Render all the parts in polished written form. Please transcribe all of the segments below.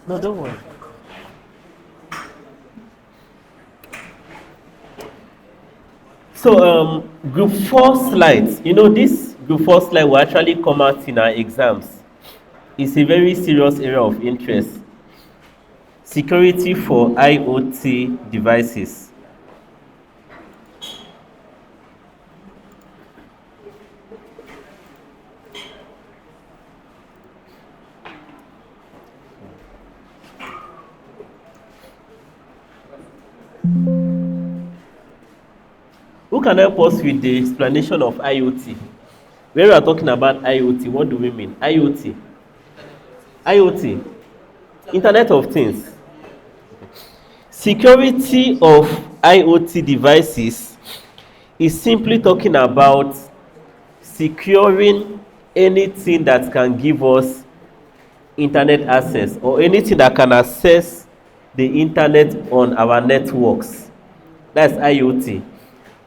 No, don't worry. So, group 4 slides. This group 4 slide will actually come out in our exams. It's a very serious area of interest. Security for IoT devices. Who can help us with the explanation of IoT? When we are talking about IoT, what do we mean? IoT, Internet of Things. Security of IoT devices is simply talking about securing anything that can give us internet access or anything that can access the internet on our networks. That's IoT.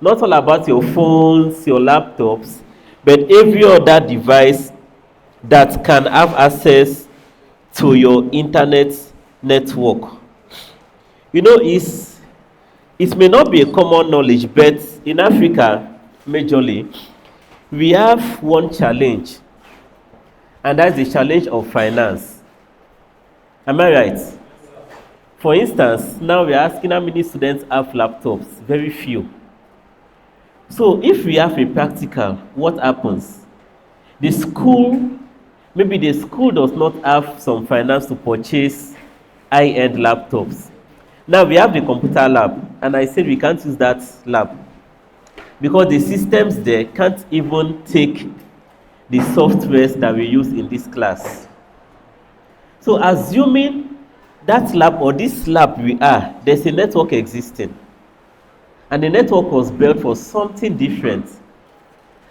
Not all about your phones, your laptops, but every other device that can have access to your internet network. It may not be a common knowledge, but in Africa, majorly, we have one challenge, and that's the challenge of finance. Am I right? For instance, now we are asking how many students have laptops. Very few. So if we have a practical, what happens? Maybe the school does not have some finance to purchase high-end laptops. Now we have the computer lab, and I said we can't use that lab because the systems there can't even take the softwares that we use in this class. So assuming that lab or this lab there's a network existing. And the network was built for something different.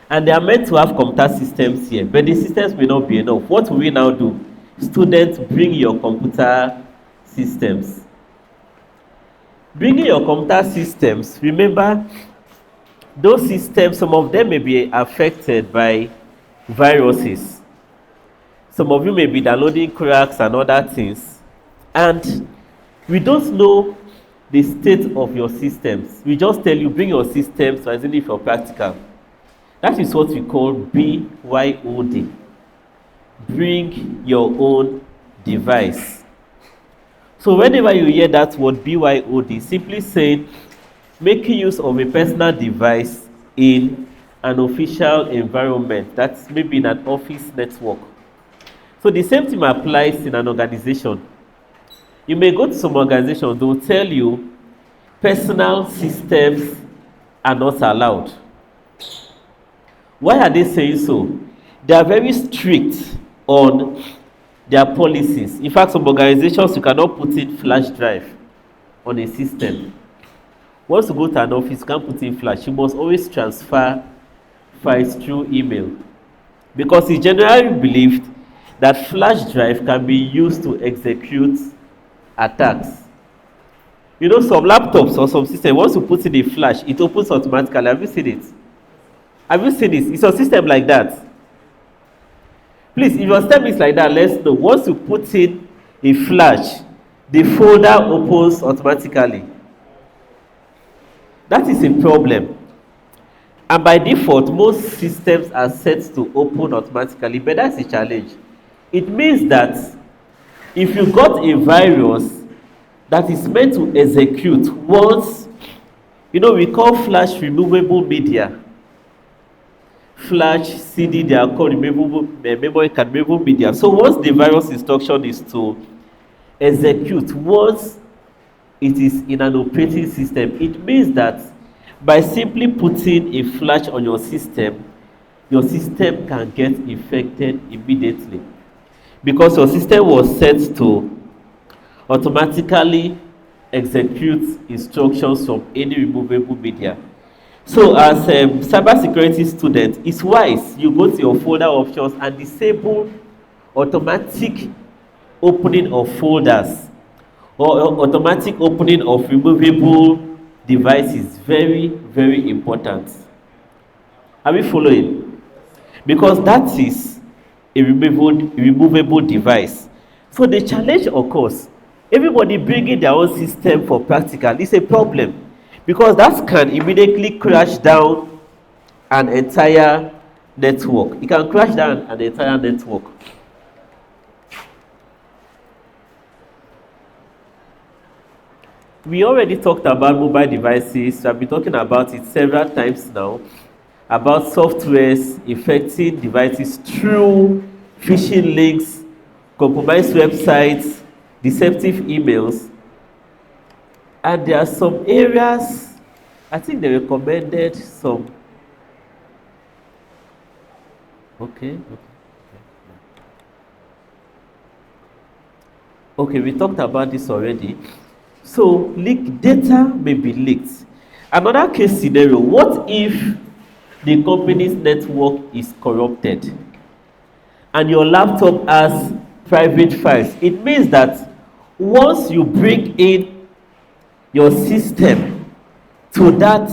And they are meant to have computer systems here, but the systems may not be enough. What will we now do? Students, bring your computer systems. Bringing your computer systems, remember, those systems, some of them may be affected by viruses. Some of you may be downloading cracks and other things. And we don't know the state of your systems. We just tell you, bring your systems, as if you're practical. That is what we call BYOD. Bring your own device. So whenever you hear that word BYOD, simply saying making use of a personal device in an official environment, that's maybe in an office network. So the same thing applies in an organization. You may go to some organizations, they will tell you personal systems are not allowed. Why are they saying so? They are very strict on their policies. In fact, some organizations, you cannot put in flash drive on a system. Once you go to an office, you can't put in flash. You must always transfer files through email. Because it's generally believed that flash drive can be used to execute attacks. Some laptops or some systems, once you put in a flash, it opens automatically. Have you seen it? Have you seen this? It's a system like that. Please, if your system is like that, let's know. Once you put in a flash, the folder opens automatically. That is a problem. And by default, most systems are set to open automatically, but that's a challenge. It means that if you got a virus that is meant to execute once, we call flash removable media. Flash, CD, they are called memory card removable media. So once the virus instruction is to execute, once it is in an operating system, it means that by simply putting a flash on your system can get infected immediately. Because your system was set to automatically execute instructions from any removable media. So as a cybersecurity student, it's wise you go to your folder options and disable automatic opening of folders or automatic opening of removable devices. Very, very important. Are we following? Because that is a removable device. So the challenge occurs. Everybody bringing their own system for practical is a problem because that can immediately crash down an entire network. It can crash down an entire network. We already talked about mobile devices. I've been talking about it several times now about softwares affecting devices through phishing links, compromised websites, deceptive emails. And there are some areas, I think they recommended some. Okay, we talked about this already. So, leak data may be leaked. Another case scenario, what if the company's network is corrupted and your laptop has private files? It means that once you bring in your system to that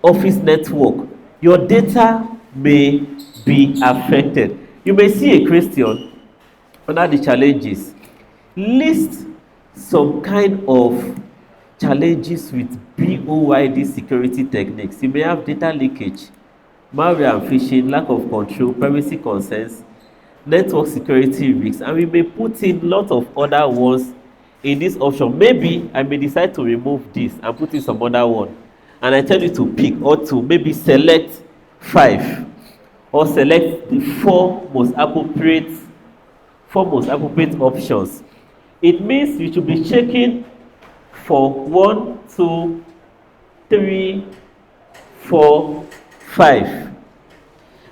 office network, your data may be affected. You may see a question under the challenges. List some kind of challenges with BOYD security techniques. You may have data leakage, malware and phishing, lack of control, privacy concerns, network security risks, and we may put in lots of other ones in this option. Maybe I may decide to remove this and put in some other one, and I tell you to pick or to maybe select 5 or select the four most appropriate options. It means you should be checking for 1, 2, 3, 4, 5.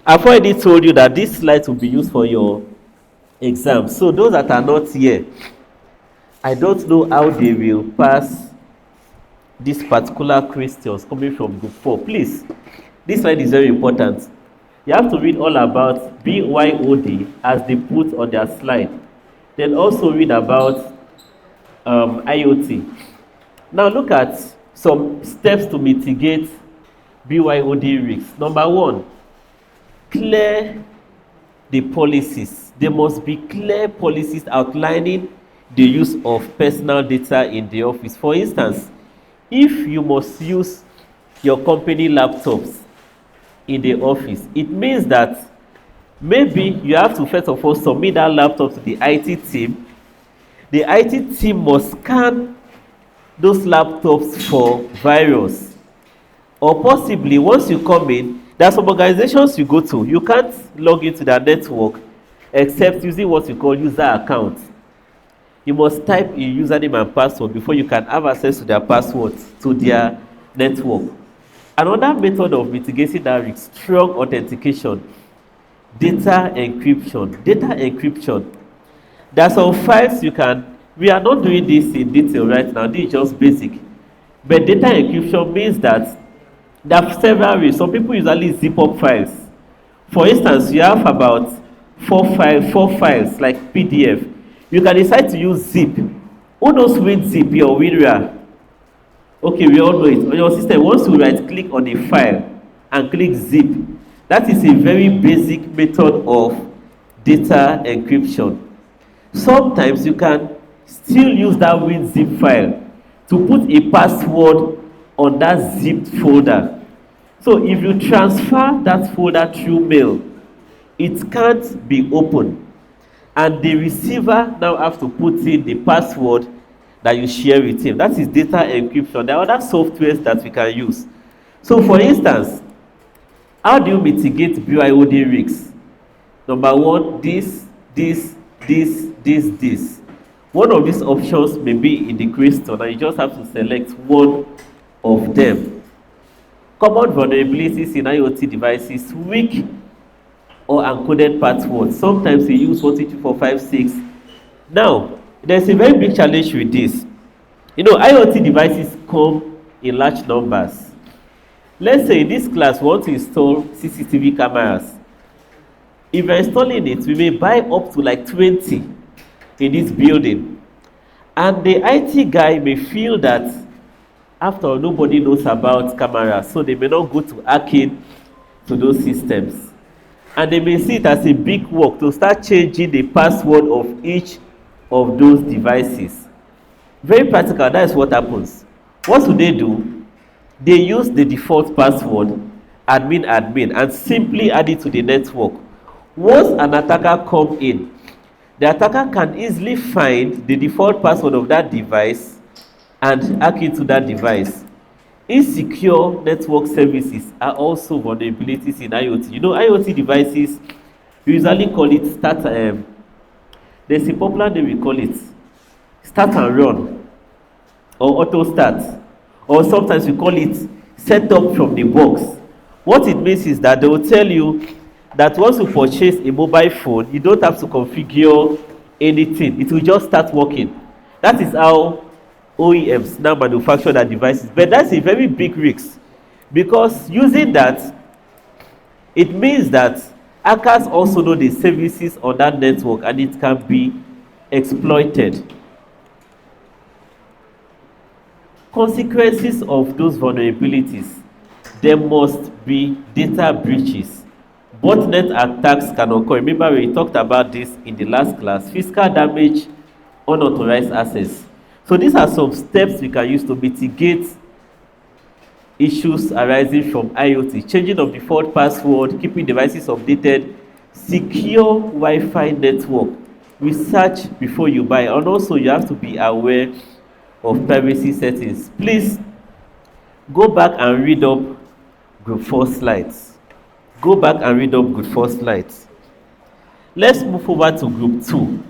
I've already told you that this slide will be used for your exam. So those that are not here, I don't know how they will pass these particular questions coming from group 4. Please, this slide is very important. You have to read all about BYOD as they put on their slide. Then also read about IoT. Now look at some steps to mitigate BYOD risks. Number 1, clear the policies. There must be clear policies outlining the use of personal data in the office. For instance, if you must use your company laptops in the office, it means that maybe you have to first of all submit that laptop to the IT team. The IT team must scan those laptops for virus. Or possibly once you come in, there are some organizations you go to, you can't log into their network except using what we call user account. You must type in username and password before you can have access to their passwords to their network. Another method of mitigating that risk, strong authentication. Data encryption. Data encryption. There are some files you can, we are not doing this in detail right now, this is just basic. But data encryption means that there are several ways. Some people usually zip up files. For instance, you have about 4 files like PDF. You can decide to use zip. Who knows WinZip or WinRAR? Okay, we all know it. On your system, once you right click on a file and click zip, that is a very basic method of data encryption. Sometimes you can still use that WinZip file to put a password on that zipped folder. So if you transfer that folder through mail, it can't be opened. And the receiver now have to put in the password that you share with him. That is data encryption. There are other softwares that we can use. So for instance, how do you mitigate BYOD risks? Number 1, this. One of these options may be in the question and you just have to select one of them. Common vulnerabilities in IoT devices, weak or encoded passwords. Sometimes we use 12345 Now, there's a very big challenge with this. You know, IoT devices come in large numbers. Let's say in this class we want to install CCTV cameras. If you're installing it, we may buy up to like 20 in this building. And the IT guy may feel that after all, nobody knows about cameras, so they may not go to hacking to those systems. And they may see it as a big work to start changing the password of each of those devices. Very practical, that is what happens. What do? They use the default password, admin, and simply add it to the network. Once an attacker comes in, the attacker can easily find the default password of that device and hack into that device. Insecure network services are also vulnerabilities in IoT. You know, IoT devices, we usually call it there's a popular name we call it start and run or auto start, or sometimes we call it set up from the box. What it means is that they will tell you that once you purchase a mobile phone, you don't have to configure anything, it will just start working. That is how OEMs now manufacture their devices, but that's a very big risk, because using that, it means that hackers also know the services on that network and it can be exploited. Consequences of those vulnerabilities: there must be data breaches. Botnet attacks can occur. Remember, we talked about this in the last class. Physical damage, unauthorized access. So these are some steps we can use to mitigate issues arising from IoT: changing of default password, keeping devices updated, secure Wi-Fi network, research before you buy, and also you have to be aware of privacy settings. Please go back and read up group 4 slides. Go back and read up group 4 slides. Let's move over to group 2.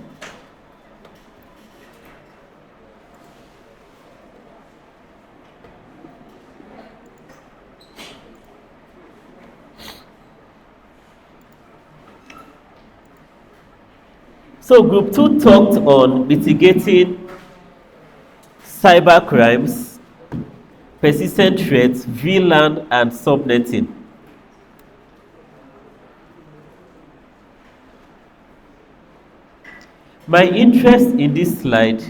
So group 2 talked on mitigating cyber crimes, persistent threats, VLAN, and subnetting. My interest in this slide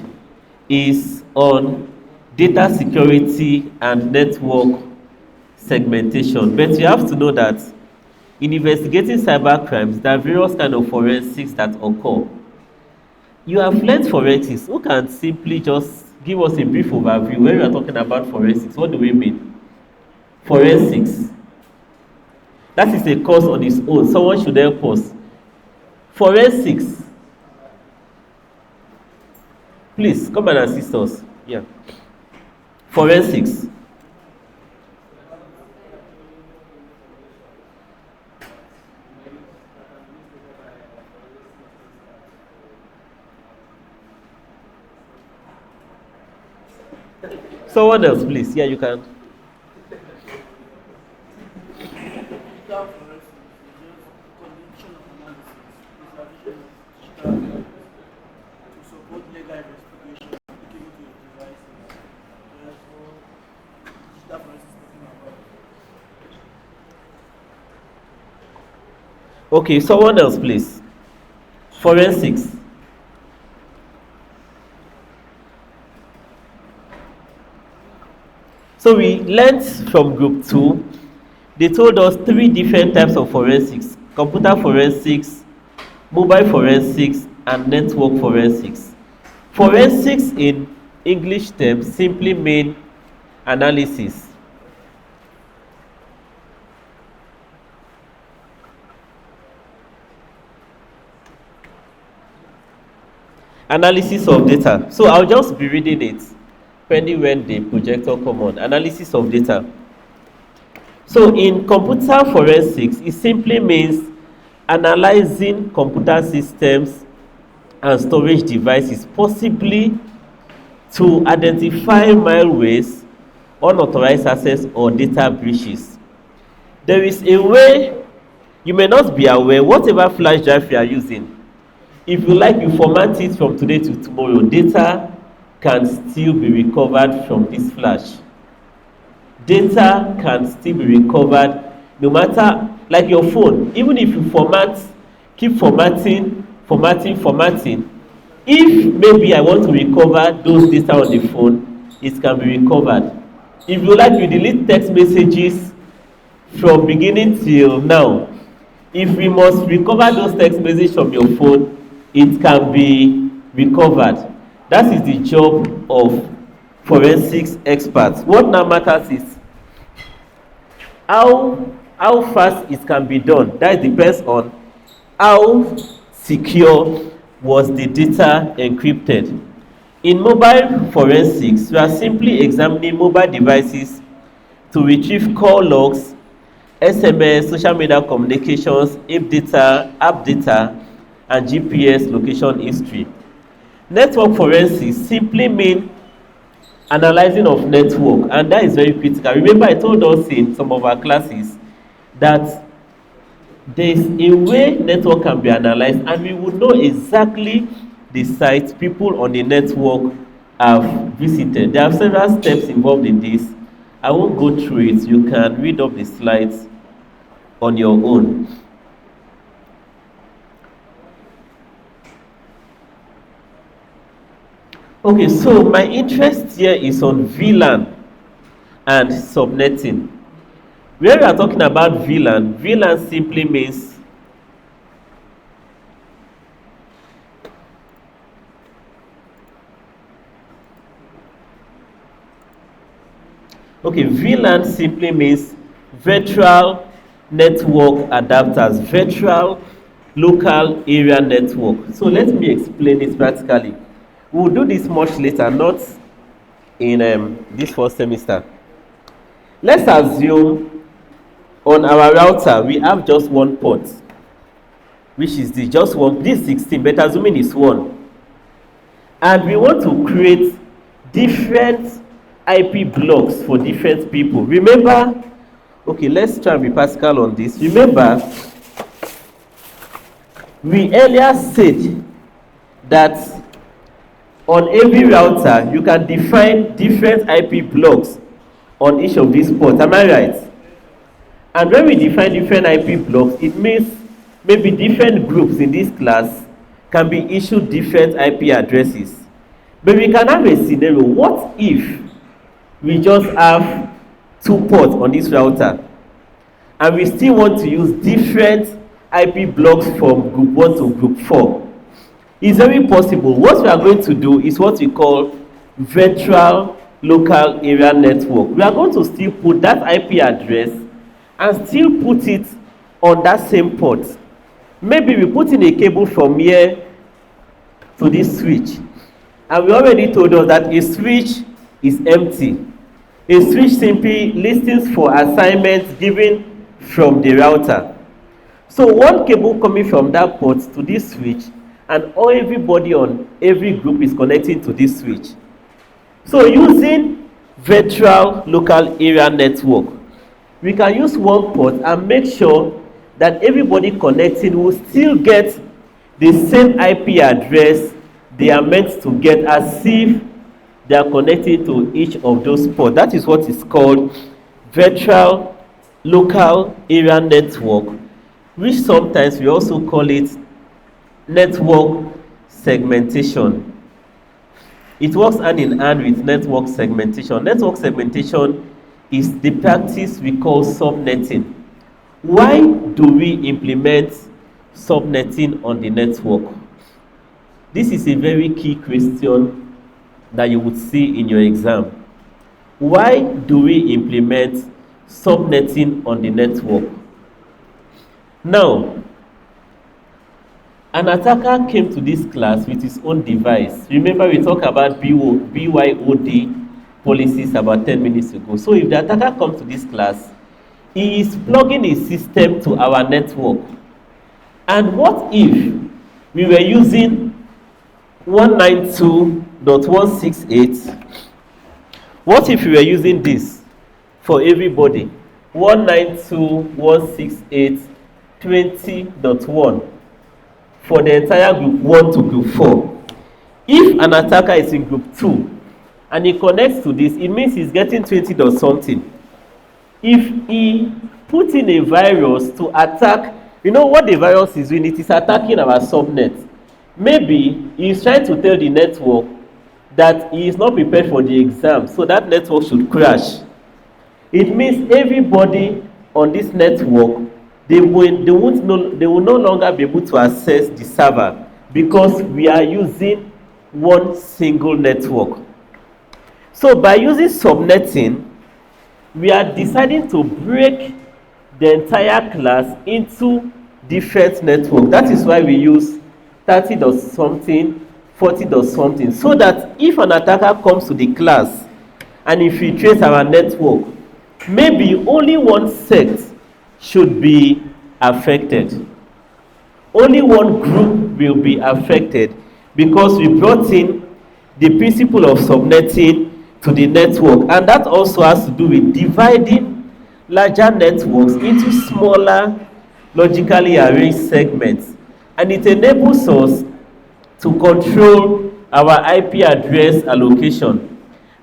is on data security and network segmentation, but you have to know that in investigating cyber crimes, there are various kinds of forensics that occur. You have learned forensics. Who can simply just give us a brief overview when we are talking about forensics? What do we mean? Forensics. That is a course on its own. Someone should help us. Forensics. Please come and assist us. Yeah. Forensics. Someone else, please. Yeah, you can. Okay, someone else, please. Forensics. So we learned from group 2, they told us 3 different types of forensics: computer forensics, mobile forensics, and network forensics. Forensics in English terms simply mean analysis. Analysis of data. So I'll just be reading it depending when the projector come on. Analysis of data. So in computer forensics, it simply means analyzing computer systems and storage devices, possibly to identify malwares, unauthorized access, or data breaches. There is a way, you may not be aware, whatever flash drive you are using, if you like, you format it from today to tomorrow, data can still be recovered from this flash. Data can still be recovered no matter, like your phone, even if you keep formatting, if maybe I want to recover those data on the phone, it can be recovered. If you like, you delete text messages from beginning till now. If we must recover those text messages from your phone, it can be recovered. That is the job of forensics experts. What now matters is how fast it can be done. That depends on how secure was the data encrypted. In mobile forensics, we are simply examining mobile devices to retrieve call logs, SMS, social media communications, app data, and GPS location history. Network forensics simply mean analyzing of network, and that is very critical. Remember, I told us in some of our classes that there is a way network can be analyzed, and we would know exactly the sites people on the network have visited. There are several steps involved in this. I won't go through it. You can read up the slides on your own. Okay, so my interest here is on VLAN and subnetting. When we are talking about VLAN simply means VLAN simply means virtual network adapters, virtual local area network. So let me explain it practically. We'll do this much later, not in this first semester. Let's assume on our router we have just one port, which is the just one. This 16, but assuming it's one, and we want to create different IP blocks for different people. Remember, okay, let's try and be practical on this. Remember, we earlier said that on every router you can define different IP blocks on each of these ports. Am I right? And when we define different IP blocks, it means maybe different groups in this class can be issued different IP addresses. But we can have a scenario. What if we just have two ports on this router and we still want to use different IP blocks from group 1 to group 4? It's very possible. What we are going to do is what we call virtual local area network. We are going to still put that IP address and still put it on that same port. Maybe we put in a cable from here to this switch, and we already told us that a switch is empty. A switch simply listens for assignments given from the router. So one cable coming from that port to this switch, and everybody on every group is connecting to this switch. So using virtual local area network, we can use one port and make sure that everybody connecting will still get the same IP address they are meant to get, as if they are connected to each of those ports. That is what is called virtual local area network, which sometimes we also call it network segmentation. It works hand in hand with network segmentation. Network segmentation is the practice we call subnetting. Why do we implement subnetting on the network? This is a very key question that you would see in your exam. Why do we implement subnetting on the network? Now, an attacker came to this class with his own device. Remember, we talked about BYOD policies about 10 minutes ago. So if the attacker comes to this class, he is plugging his system to our network. And what if we were using 192.168? What if we were using this for everybody? 192.168.20.1 for the entire group 1 to group 4. If an attacker is in group 2 and he connects to this, it means he's getting 20 dot something. If he puts in a virus to attack, you know what the virus is doing? It is attacking our subnet. Maybe he is trying to tell the network that he is not prepared for the exam, so that network should crash. It means everybody on this network, they will no longer be able to access the server, because we are using one single network. So by using subnetting, we are deciding to break the entire class into different networks. That is why we use 30 dot something, 40 dot something, so that if an attacker comes to the class and infiltrates our network, maybe only one sect should be affected. Only one group will be affected because we brought in the principle of subnetting to the network, and that also has to do with dividing larger networks into smaller logically arranged segments, and it enables us to control our IP address allocation.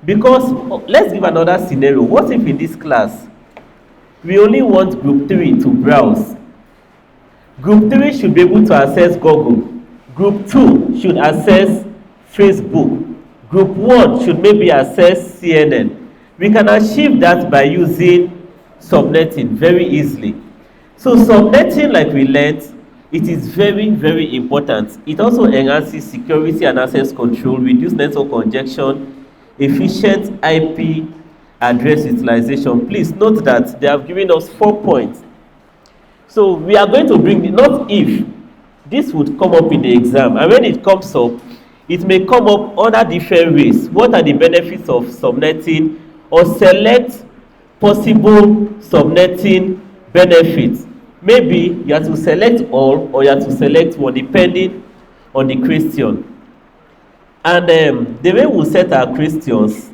Because let's give another scenario. What if in this class we only want group 3 to browse? Group 3 should be able to access Google. Group 2 should access Facebook. Group 1 should maybe access CNN. We can achieve that by using subnetting very easily. So subnetting, like we learned, it is very, very important. It also enhances security and access control, reduce network congestion, efficient IP address utilization. Please note that they have given us 4 points. So we are going to bring, not if, this would come up in the exam, and when it comes up, it may come up other different ways. What are the benefits of subnetting, or select possible subnetting benefits? Maybe you have to select all, or you have to select one depending on the question. And the way we set our questions,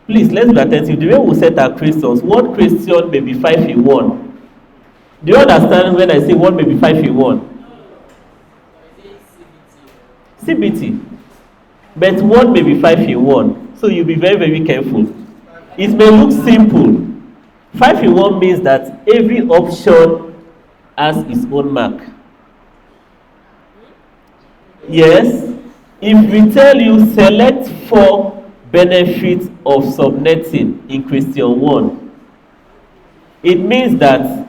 please let's be attentive. The way we set our questions, one question may be 5 in 1. Do you understand when I say one may be 5 in 1? CBT. But one may be 5 in 1. So you'll be very, very careful. It may look simple. 5 in 1 means that every option has its own mark. Yes. If we tell you select 4 benefits of subnetting in question 1, it means that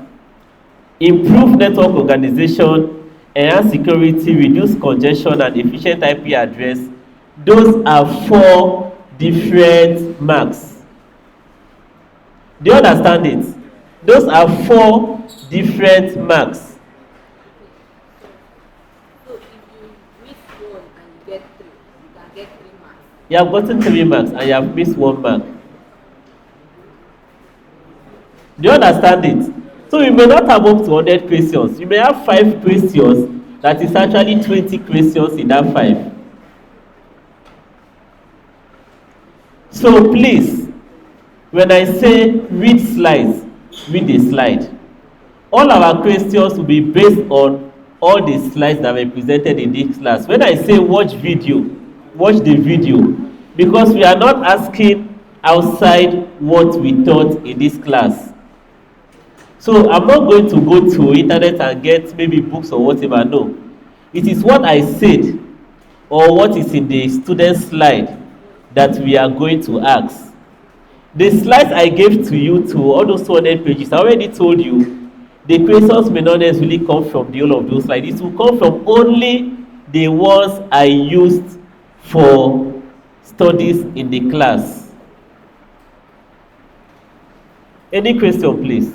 improve network organization, enhance security, reduce congestion, and efficient IP address. Those are 4 different marks. Do you understand it? Those are 4 different marks. So if you miss one and you get 3, you can get 3 marks. You have gotten 3 marks and you have missed 1 mark. Do you understand it? So you may not have up to 100 questions. You may have 5 questions that is actually 20 questions in that 5. So please, when I say read slides, read the slide. All our questions will be based on all the slides that were presented in this class. When I say watch video, watch the video, because we are not asking outside what we taught in this class. So I'm not going to go to internet and get maybe books or whatever. No, it is what I said or what is in the student slide that we are going to ask. The slides I gave to you, to all those 200 pages, I already told you the questions may not necessarily come from the whole of those slides. It will come from only the ones I used for studies in the class. Any question, please?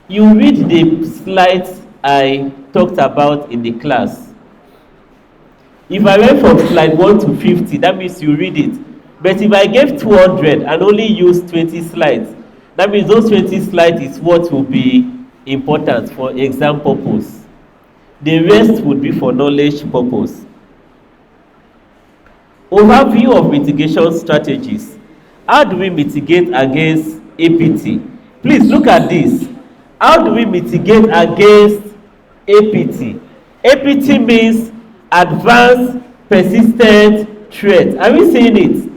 You read the slides I talked about in the class. If I went from slide 1 to 50, that means you read it. But if I gave 200 and only used 20 slides, that means those 20 slides is what will be important for exam purpose. The rest would be for knowledge purpose. Overview of mitigation strategies. How do we mitigate against APT? Please look at this. How do we mitigate against APT? APT means advanced persistent threat. Are we seeing it?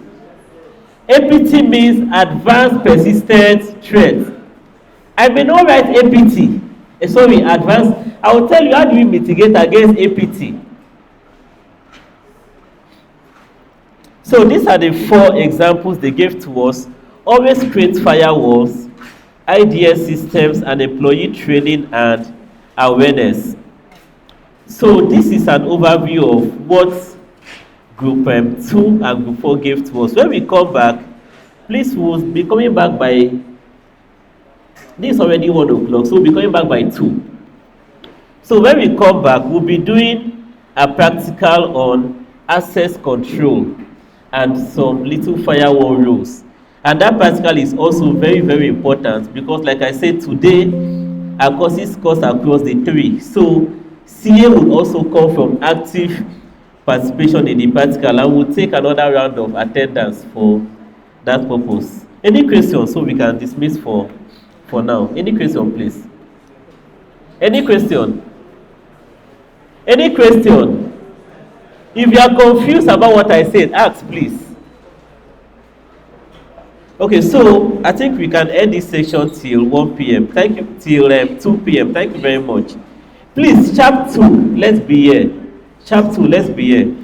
APT means advanced persistent threat. I may not write APT. Advanced. I will tell you how do we mitigate against APT. So these are the 4 examples they gave to us. Always create firewalls, IDS systems, and employee training and awareness. So this is an overview of what group 2 and group 4 gave to us. When we come back, please we'll be coming back by, this is already 1 o'clock, so we'll be coming back by 2. So when we come back, we'll be doing a practical on access control and some little firewall rules. And that practical is also very, very important because, like I said, today our courses course across the 3. So CA will also come from active participation in the practical, and we'll take another round of attendance for that purpose. Any questions, so we can dismiss for now? Any question, please? Any question? Any question? If you are confused about what I said, ask, please. Okay, so I think we can end this session till 1 p.m. Thank you, till 2 p.m. Thank you very much. Please, sharp 2, let's be here. Sharp 2, let's be here.